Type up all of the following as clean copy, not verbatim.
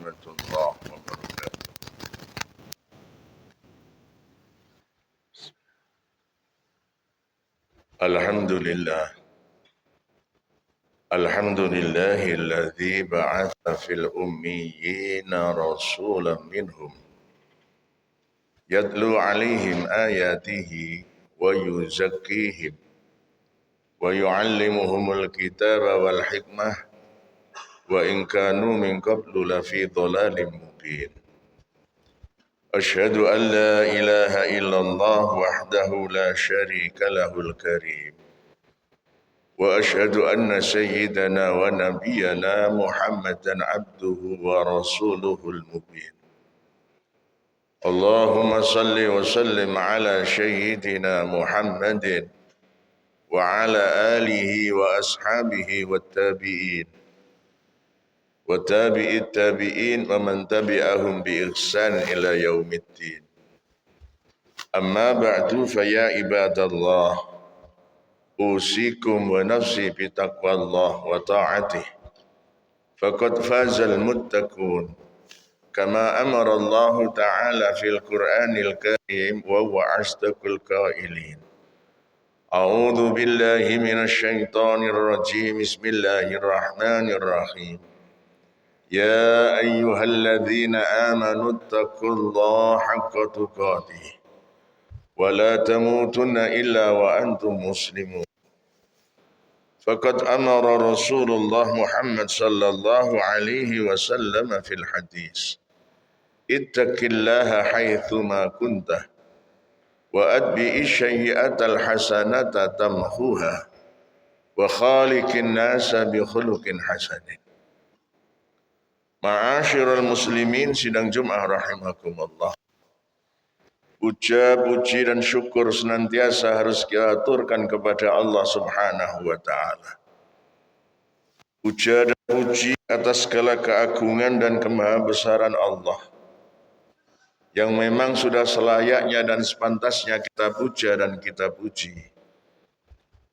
warahmatullahi wabarakatuh. Alhamdulillah. Alhamdulillahilladzi ba'atha fil ummiyina rasulan minhum yatlu alaihim ayatihi wa yuzakkihim wa yu'allimuhumul kitaba wal hikmah wa in kanu min qablu lafi dhalalin mubin. Asyhadu an la ilaha illallah wahdahu la syarika lahul karim. وأشهد أن سيدنا ونبينا محمدا عبده ورسوله المبين. اللهم صل وسلم على سيدنا محمد وعلى آله وأصحابه والتابعين وتابع التابعين ومن تبعهم بإحسان إلى يوم الدين. أما بعد فيا عباد الله أوصيكم ونفسي بتقوى الله وطاعته فقد فاز المتقون كما أمر الله تعالى في القرآن الكريم وهو أصدق القائلين. أعوذ بالله من الشيطان الرجيم بسم الله الرحمن الرحيم. يا أيها الذين آمنوا اتقوا الله حق تقاته ولا تموتن إلا وأنتم مسلمون. فقد أمر رسول الله محمد صلى الله عليه وسلم في الحديث اتق الله حيثما كنت وأتبع السيئة الحسنة تمحوها وخالق الناس بخلق حسن. Ma'asyiral muslimin sidang Jumat rahimakumullah. Puja-puji dan syukur senantiasa harus kita aturkan kepada Allah Subhanahu wa taala. Puja dan puji atas segala keagungan dan kemahabesaran Allah yang memang sudah selayaknya dan sepantasnya kita puja dan kita puji.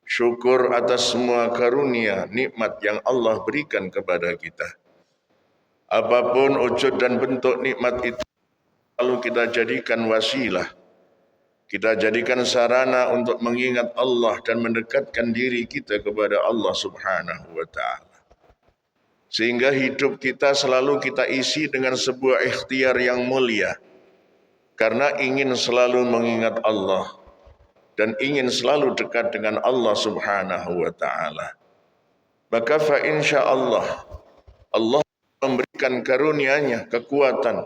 Syukur atas semua karunia, nikmat yang Allah berikan kepada kita. Apapun wujud dan bentuk nikmat itu lalu kita jadikan wasilah, kita jadikan sarana untuk mengingat Allah dan mendekatkan diri kita kepada Allah Subhanahu wa ta'ala. Sehingga hidup kita selalu kita isi dengan sebuah ikhtiar yang mulia. Karena ingin selalu mengingat Allah dan ingin selalu dekat dengan Allah Subhanahu wa ta'ala. Maka fa insyaallah Allah memberikan karunia-Nya kekuatan,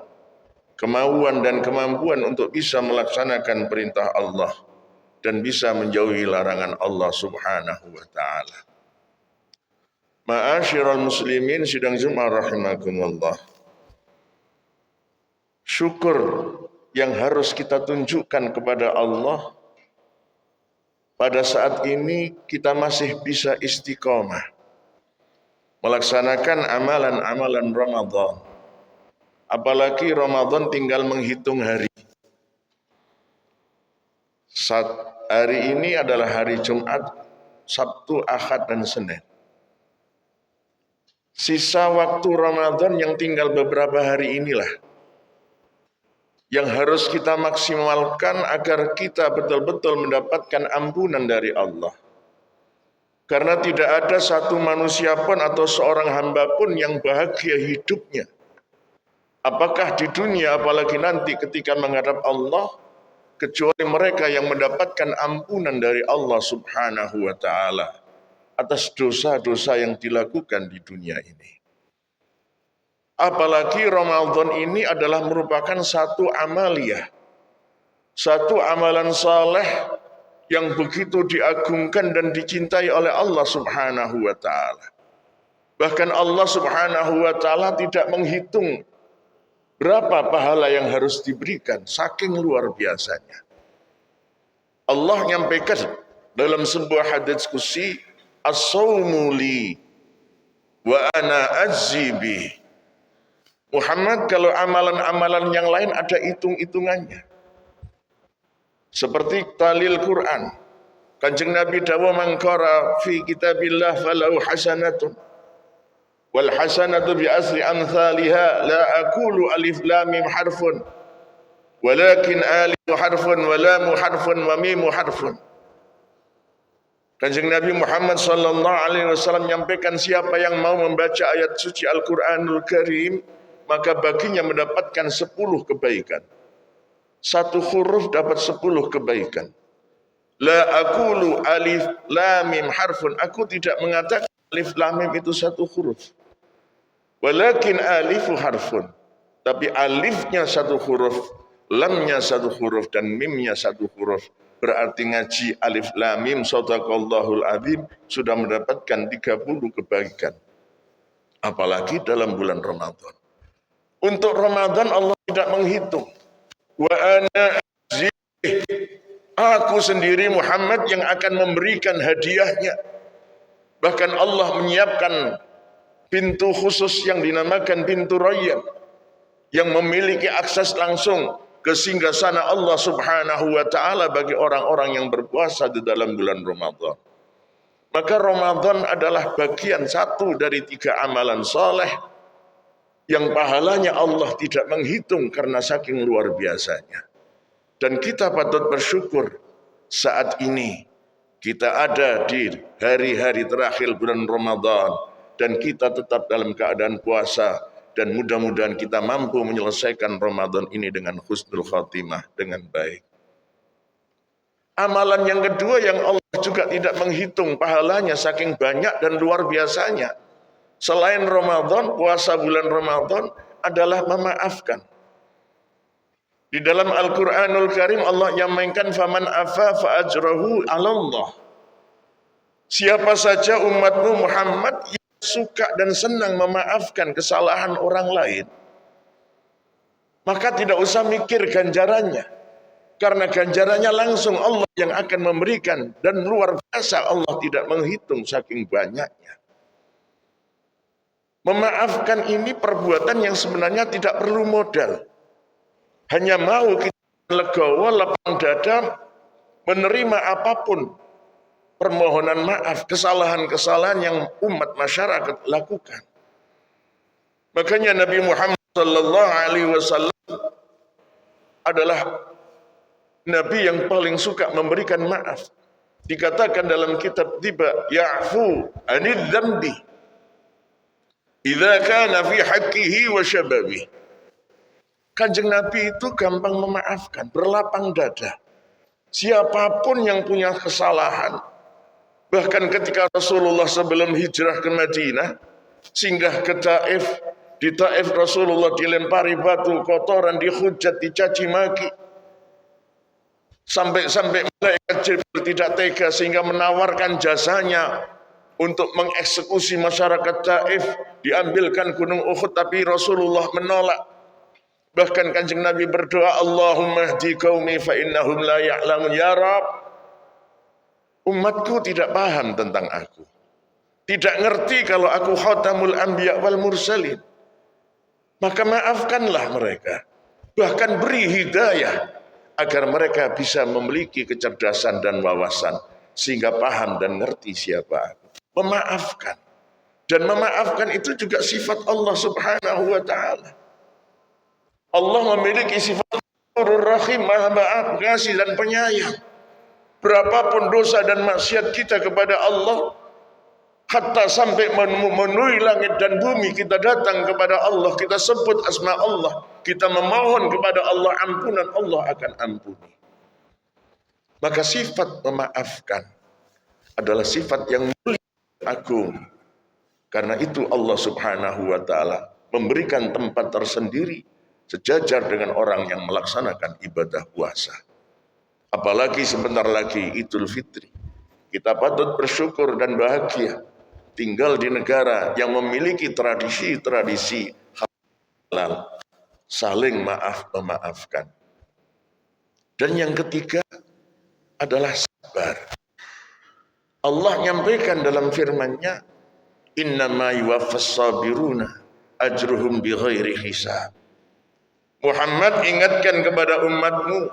kemauan dan kemampuan untuk bisa melaksanakan perintah Allah dan bisa menjauhi larangan Allah Subhanahu wa taala. Ma'asyiral muslimin sidang Jumat rahimakumullah. Syukur yang harus kita tunjukkan kepada Allah pada saat ini kita masih bisa istiqomah melaksanakan amalan-amalan Ramadan. Apalagi Ramadan tinggal menghitung hari. Hari ini adalah hari Jumat, Sabtu, Ahad, dan Senin. Sisa waktu Ramadan yang tinggal beberapa hari inilah yang harus kita maksimalkan agar kita betul-betul mendapatkan ampunan dari Allah. Karena tidak ada satu manusia pun atau seorang hamba pun yang bahagia hidupnya, apakah di dunia apalagi nanti ketika menghadap Allah, kecuali mereka yang mendapatkan ampunan dari Allah Subhanahu wa ta'ala atas dosa-dosa yang dilakukan di dunia ini. Apalagi Ramadan ini adalah merupakan satu amaliyah, satu amalan saleh yang begitu diagungkan dan dicintai oleh Allah Subhanahu wa ta'ala. Bahkan Allah Subhanahu wa ta'ala tidak menghitung berapa pahala yang harus diberikan, saking luar biasanya. Allah nyampaikan dalam sebuah hadits qudsi, as-sawmu li wa ana ajzi. Muhammad, kalau amalan-amalan yang lain ada hitung-hitungannya. Seperti talil Quran. Kanjeng Nabi dawuh man qara fi kitabillah falahu hasanatun wal hasanatu bi asri amsalha la aqulu alif lam mim harfun walakin alif harfun wa lam harfun wa mim harfun. Kanjeng Nabi Muhammad sallallahu alaihi wasallam menyampaikan siapa yang mau membaca ayat suci Al-Qur'anul Karim maka baginya mendapatkan 10 kebaikan. Satu huruf dapat 10 kebaikan. La aqulu alif lam mim harfun. Aku tidak mengatakan alif lam mim itu satu huruf. Walakin alifu harfun. Tapi alifnya satu huruf, lamnya satu huruf dan mimnya satu huruf. Berarti ngaji alif lam mim sadaqallahul azim sudah mendapatkan 30 kebaikan. Apalagi dalam bulan Ramadan. Untuk Ramadan Allah tidak menghitung. Wa ana azih. Aku sendiri Muhammad yang akan memberikan hadiahnya. Bahkan Allah menyiapkan pintu khusus yang dinamakan pintu Rayyan yang memiliki akses langsung ke singgasana Allah Subhanahu wa taala bagi orang-orang yang berpuasa di dalam bulan Ramadan. Maka Ramadan adalah bagian satu dari 3 amalan soleh yang pahalanya Allah tidak menghitung karena saking luar biasanya. Dan kita patut bersyukur saat ini kita ada di hari-hari terakhir bulan Ramadan dan kita tetap dalam keadaan puasa. Dan mudah-mudahan kita mampu menyelesaikan Ramadan ini dengan husnul khatimah, dengan baik. Amalan yang kedua yang Allah juga tidak menghitung pahalanya saking banyak dan luar biasanya. Selain Ramadan, puasa bulan Ramadan adalah memaafkan. Di dalam Al-Quranul Karim Allah nyampaikan faman afa fa ajrahu 'ala Allah. Siapa saja umatmu Muhammad suka dan senang memaafkan kesalahan orang lain, maka tidak usah mikir ganjarannya, karena ganjarannya langsung Allah yang akan memberikan dan luar biasa Allah tidak menghitung saking banyaknya. Memaafkan ini perbuatan yang sebenarnya tidak perlu modal, hanya mau kita legowo, lapang dada, menerima apapun permohonan maaf, kesalahan-kesalahan yang umat masyarakat lakukan. Makanya Nabi Muhammad sallallahu alaihi wasallam adalah Nabi yang paling suka memberikan maaf. Dikatakan dalam kitab tiba ya'fu anil dzambi idza kana fi haqqihi wa syababi. Kanjeng Nabi itu gampang memaafkan, berlapang dada. Siapapun yang punya kesalahan, bahkan ketika Rasulullah sebelum hijrah ke Madinah, singgah ke Taif, di Taif Rasulullah dilempari batu, kotoran, dihujat, dicaci maki. Sampai-sampai malaikat Jibril tidak tega sehingga menawarkan jasanya untuk mengeksekusi masyarakat Taif, diambilkan gunung Uhud, tapi Rasulullah menolak. Bahkan Kanjeng Nabi berdoa, Allahumma hdi qaumi fa innahum la ya'lamun. Ya Rabb, umatku tidak paham tentang aku, tidak ngerti kalau aku khatamul anbiya wal mursalin. Maka maafkanlah mereka, bahkan beri hidayah agar mereka bisa memiliki kecerdasan dan wawasan sehingga paham dan ngerti siapa aku. Memaafkan, dan memaafkan itu juga sifat Allah Subhanahu wa taala. Allah memiliki sifat Ghafurur Rahim, Maha Maaf, Pengasih dan Penyayang. Berapapun dosa dan maksiat kita kepada Allah, hatta sampai memenuhi langit dan bumi, kita datang kepada Allah, kita sebut asma Allah, kita memohon kepada Allah ampunan, Allah akan ampuni. Maka sifat memaafkan adalah sifat yang mulia, agung. Karena itu Allah Subhanahu wa taala memberikan tempat tersendiri sejajar dengan orang yang melaksanakan ibadah puasa. Apalagi sebentar lagi Idul Fitri. Kita patut bersyukur dan bahagia tinggal di negara yang memiliki tradisi-tradisi halal, saling maaf-memaafkan. Dan yang ketiga adalah sabar. Allah nyampaikan dalam firman-Nya, innama yuwaffas sabiruna ajruhum bighairi hisab. Muhammad, ingatkan kepada umatmu,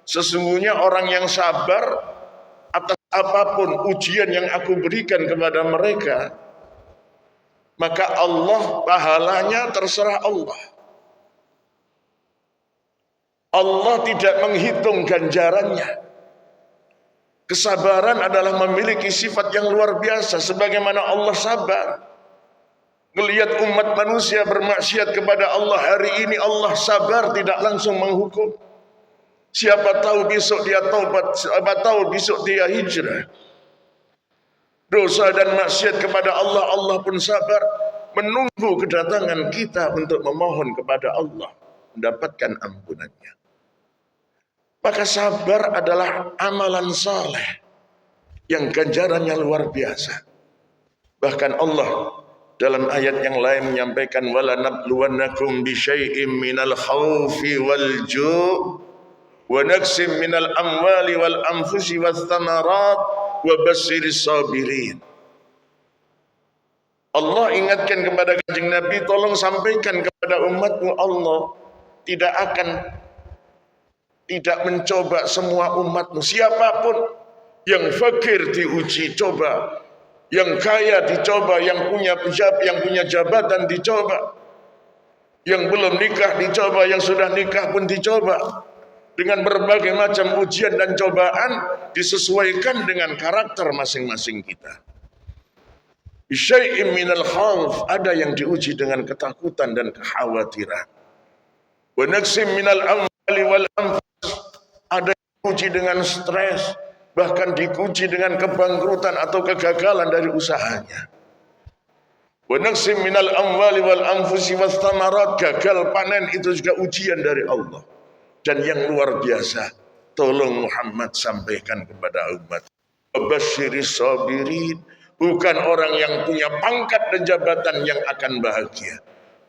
sesungguhnya orang yang sabar atas apapun ujian yang aku berikan kepada mereka, maka Allah pahalanya terserah Allah. Allah tidak menghitung ganjarannya. Kesabaran adalah memiliki sifat yang luar biasa, sebagaimana Allah sabar. Melihat umat manusia bermaksiat kepada Allah hari ini, Allah sabar tidak langsung menghukum. Siapa tahu besok dia taubat, siapa tahu besok dia hijrah. Dosa dan maksiat kepada Allah, Allah pun sabar menunggu kedatangan kita untuk memohon kepada Allah mendapatkan ampunannya. Maka sabar adalah amalan saleh yang ganjarannya luar biasa. Bahkan Allah dalam ayat yang lain menyampaikan wala nabluwannakum bisyai'im minal khaufi wal ju' wa naqsim minal amwali wal anfusi wath thamarat wa basyiris sabirin. Allah ingatkan kepada Kanjeng Nabi, tolong sampaikan kepada umatmu, Allah tidak mencoba semua umatmu. Siapapun yang fakir diuji coba, yang kaya dicoba, yang punya jabatan dicoba, yang belum nikah dicoba, yang sudah nikah pun dicoba. Dengan berbagai macam ujian dan cobaan disesuaikan dengan karakter masing-masing kita. Bisyai'im minal khauf, ada yang diuji dengan ketakutan dan kekhawatiran. Wa naqsim minal amwali wal anfus, ada yang diuji dengan stres, bahkan diuji dengan kebangkrutan atau kegagalan dari usahanya. Wa naqsim minal amwali wal anfusi wath thamarat, gagal panen itu juga ujian dari Allah. Dan yang luar biasa, tolong Muhammad sampaikan kepada umat, wabasyiris sabirin, bukan orang yang punya pangkat dan jabatan yang akan bahagia,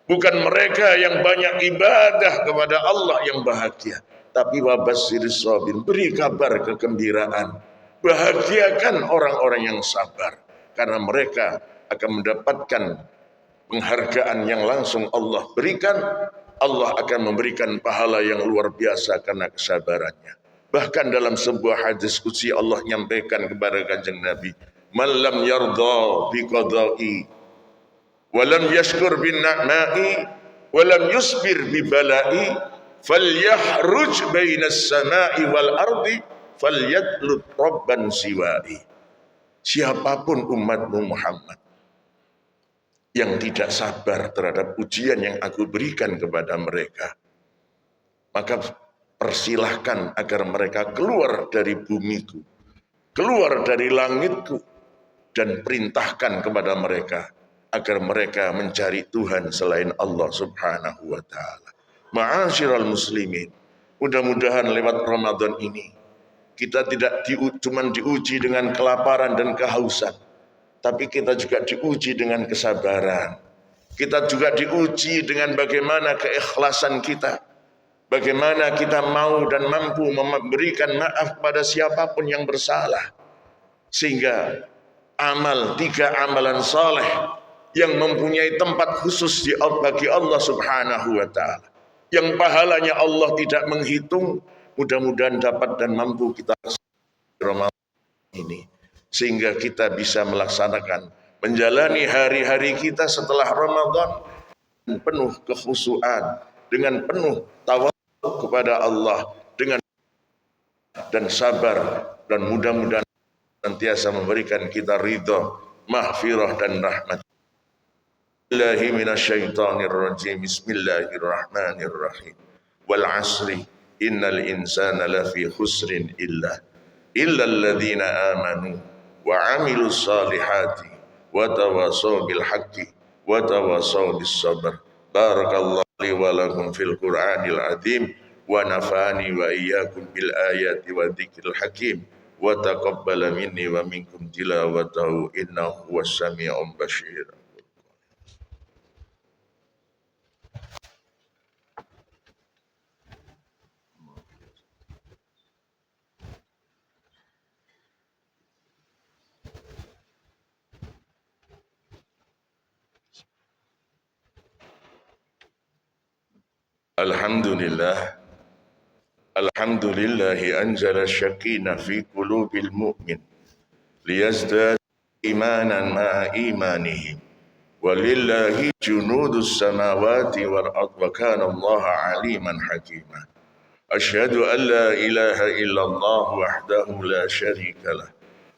bukan mereka yang banyak ibadah kepada Allah yang bahagia, tapi wabasyiris sabirin, beri kabar kegembiraan, bahagiakan orang-orang yang sabar, karena mereka akan mendapatkan penghargaan yang langsung Allah berikan. Allah akan memberikan pahala yang luar biasa karena kesabarannya. Bahkan dalam sebuah hadis qudsi Allah nyampaikan kepada Kanjeng Nabi, man lam yardha bi qada'i wa lam yashkur bin na'ma'i wa lam yusbir bi bala'i falyahruj bainas sama'i wal ardi falyatlub rabban siwa'i. Siapapun umatmu Muhammad yang tidak sabar terhadap ujian yang aku berikan kepada mereka, maka persilahkan agar mereka keluar dari bumiku, keluar dari langitku, dan perintahkan kepada mereka agar mereka mencari Tuhan selain Allah subhanahu wa ta'ala. Ma'asyiral muslimin, mudah-mudahan lewat Ramadan ini kita tidak cuma diuji dengan kelaparan dan kehausan, tapi kita juga diuji dengan kesabaran. Kita juga diuji dengan bagaimana keikhlasan kita. Bagaimana kita mau dan mampu memberikan maaf pada siapapun yang bersalah. Sehingga tiga amalan saleh yang mempunyai tempat khusus bagi Allah subhanahu wa ta'ala, yang pahalanya Allah tidak menghitung, mudah-mudahan dapat dan mampu kita Ramadan ini, sehingga kita bisa melaksanakan, menjalani hari-hari kita setelah Ramadan dengan penuh kekhusyuan, dengan penuh tawakal kepada Allah, dengan dan sabar, dan mudah-mudahan senantiasa memberikan kita ridha, mahfirah dan rahmat. Billahi minasyaitonir rajim. Bismillahirrahmanirrahim. Wal asri innal insana lafi khusrin illa alladhina amanu wa amilus salihati wa tawasaw bil haqqi wa tawasaw bis sabr. Barakallahu li wa lakum fil Qur'anil azim wa nafa'ani wa iyyakum bil ayati wa dzikril hakim wa taqabbala minni wa minkum tilawatahu innahu huwas sami'un basir. Alhamdulillah, alhamdulillahi anzala syakina fi qulubil mu'min liyazdad imanan ma'a imanihim ولله جنود السماوات والأرض وكان الله عليما حكيما أشهد أن لا إله إلا الله وحده لا شريك له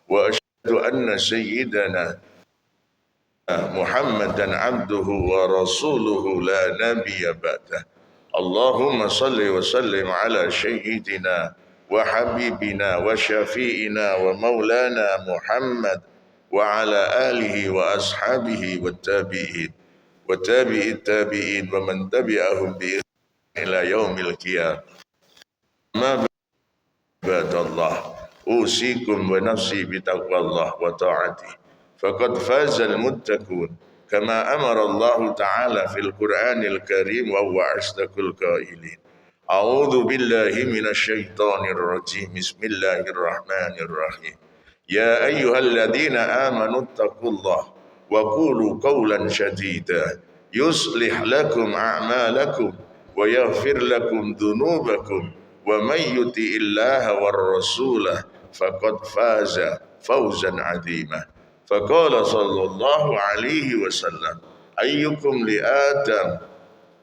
وأشهد أن سيدنا محمدا عبده ورسوله لا نبي بعده اللهم صل وسلم على سيدنا وحبيبنا وشفيئنا ومولانا محمد وعلى آله وأصحابه والتابعين وتابع التابعين ومن تبعهم بإحسان إلى يوم القيامة ما بعد الله أوصيكم ونفسي بتقوى الله وطاعته فقد فاز المتقون كما أمر الله تعالى في القرآن الكريم وهو أصدق القائلين أعوذ بالله من الشيطان الرجيم بسم الله الرحمن الرحيم يا أيها الذين آمنوا اتقوا الله وقولوا قولا سديدا يصلح لكم أعمالكم ويغفر لكم ذنوبكم ومن يطع الله والرسول فقد فاز فوزا عظيما فقال صلى الله عليه وسلم أيكم لآدم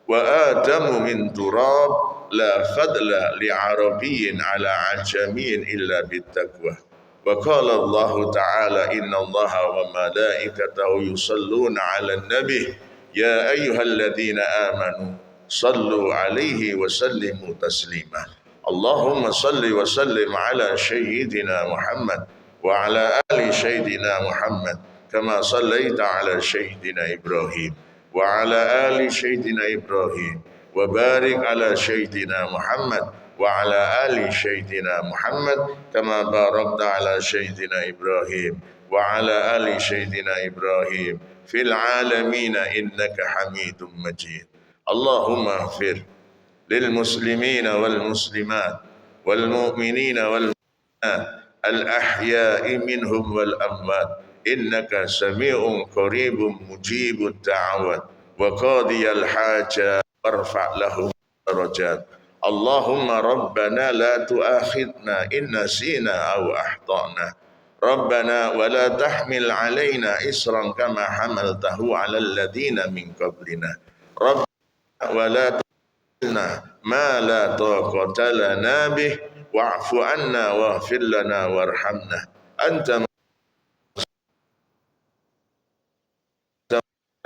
وآدم من تراب لا فضل لعربي على عجمي إلا بالتقوى وقال الله تعالى إن الله وملائكته يصلون على النبي يا أيها الذين آمنوا صلوا عليه وسلموا تسليما اللهم صل وسلم على سيدنا محمد وعلى آل سيدنا محمد كما صليت على سيدنا إبراهيم وعلى آل سيدنا إبراهيم وبارك على سيدنا محمد وعلى آل سيدنا محمد كما باركت على سيدنا إبراهيم وعلى آل سيدنا إبراهيم في العالمين إنك حميد مجيد اللهم اغفر للمسلمين والمسلمات والمؤمنين والمؤمنات الأحياء منهم والأموات إنك سميع قريب مجيب الدعوات وقاضي الحاجات وارفع لهم درجات اللهم ربنا لا تؤاخذنا إن نسينا أو أخطأنا ربنا ولا تحمل علينا إصرا كما حملته على الذين من قبلنا ربنا ولا تحملنا ما لا طاقة لنا به واعف عنا واغفر لنا وارحمنا أنت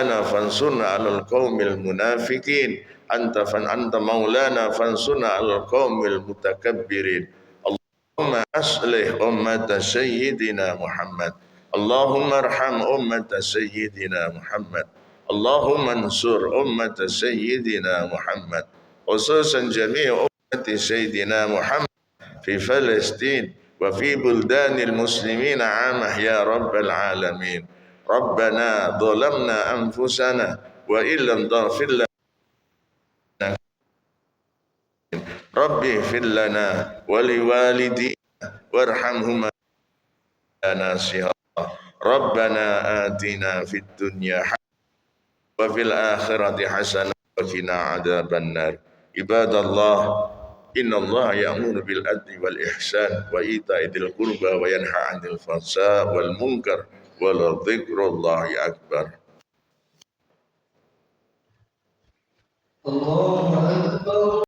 فانصرنا على القوم المنافقين أنت مولانا فانصرنا على القوم المتكبرين اللهم أصلح أمة سيدنا محمد اللهم ارحم أمة سيدنا محمد اللهم انصر أمة سيدنا محمد خصوصا جميع أمة سيدنا محمد في فلسطين وفي بلدان المسلمين عامة يا رب العالمين ربنا ظلمنا أنفسنا وإن لم تغفر لنا ربي اغفر لنا ولوالدينا وارحمهما ناصحا ربنا آتنا في الدنيا حسنة وفي الآخرة حسنة وقنا عذاب النار عباد الله إن الله يأمر بالعدل والإحسان وإيتاء ذي القربى وينهى عن الفحشاء والمنكر ولذكر الله أكبر الله أكبر